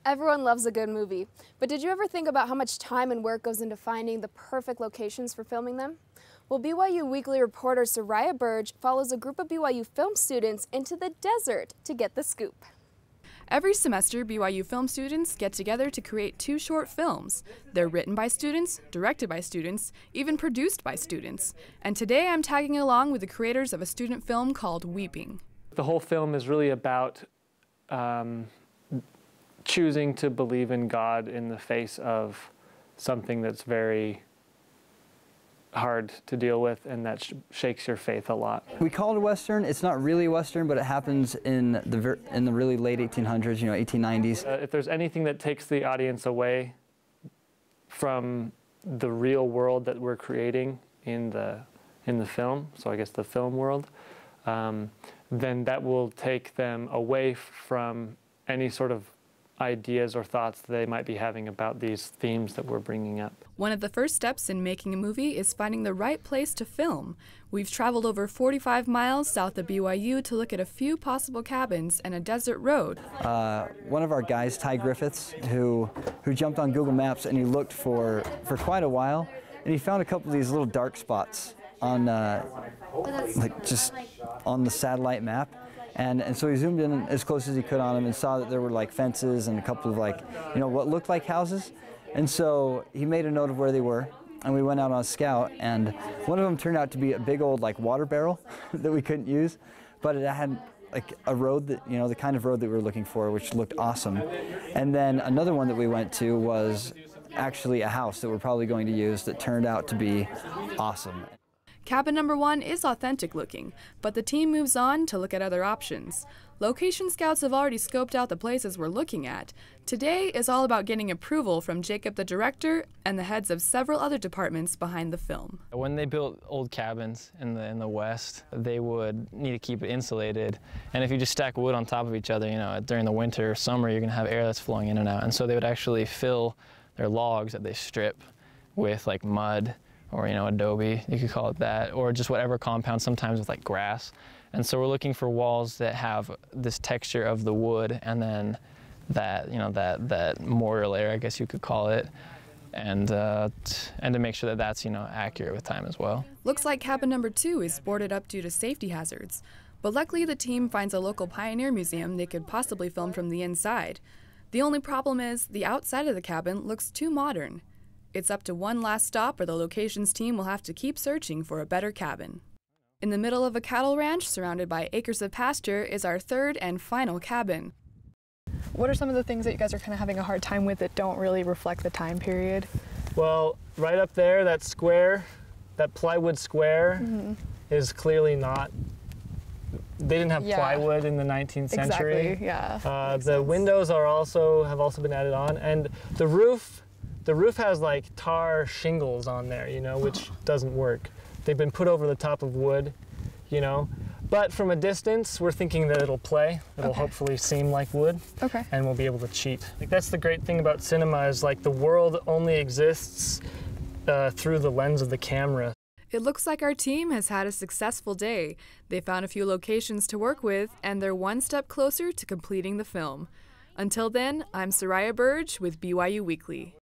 Everyone loves a good movie, but did you ever think about how much time and work goes into finding the perfect locations for filming them? Well, BYU Weekly reporter Sariah Burdge follows a group of BYU film students into the desert to get the scoop. Every semester, BYU film students get together to create 2 short films. They're written by students, directed by students, even produced by students. And today I'm tagging along with the creators of a student film called Weeping. The whole film is really about choosing to believe in God in the face of something that's very hard to deal with and that shakes your faith a lot. We call it a Western. It's not really Western, but it happens in the really late 1800s, 1890s. If there's anything that takes the audience away from the real world that we're creating in the film, so I guess the film world, then that will take them away from any sort of ideas or thoughts that they might be having about these themes that we're bringing up. One of the first steps in making a movie is finding the right place to film. We've traveled over 45 miles south of BYU to look at a few possible cabins and a desert road. One of our guys, Ty Griffiths, who jumped on Google Maps and he looked for quite a while, and he found a couple of these little dark spots on just on the satellite map. And so he zoomed in as close as he could on them and saw that there were like fences and a couple of what looked like houses. And so he made a note of where they were, and we went out on a scout, and one of them turned out to be a big old water barrel that we couldn't use, but it had a road that, the kind of road that we were looking for, which looked awesome. And then another one that we went to was actually a house that we're probably going to use that turned out to be awesome. Cabin number 1 is authentic looking, but the team moves on to look at other options. Location scouts have already scoped out the places we're looking at. Today is all about getting approval from Jacob the director and the heads of several other departments behind the film. When they built old cabins in the West, they would need to keep it insulated. And if you just stack wood on top of each other, during the winter or summer, you're going to have air that's flowing in and out. And so they would actually fill their logs that they strip with mud, or adobe, you could call it that, or just whatever compound, sometimes with grass. And so we're looking for walls that have this texture of the wood, and then that that mortar layer, I guess you could call it, and to make sure that that's accurate with time as well. Looks like cabin number 2 is boarded up due to safety hazards, but luckily the team finds a local pioneer museum they could possibly film from the inside. The only problem is the outside of the cabin looks too modern. It's up to one last stop, or the locations team will have to keep searching for a better cabin. In the middle of a cattle ranch surrounded by acres of pasture is our third and final cabin. What are some of the things that you guys are kind of having a hard time with that don't really reflect the time period? Well, right up there, that square, that plywood square, is clearly not. They didn't have plywood in the 19th century. Exactly, yeah. The windows have also been added on, and the roof has tar shingles on there, which doesn't work. They've been put over the top of wood, But from a distance, we're thinking that it'll play. It'll hopefully seem like wood, and we'll be able to cheat. That's the great thing about cinema is the world only exists through the lens of the camera. It looks like our team has had a successful day. They found a few locations to work with, and they're one step closer to completing the film. Until then, I'm Sariah Burdge with BYU Weekly.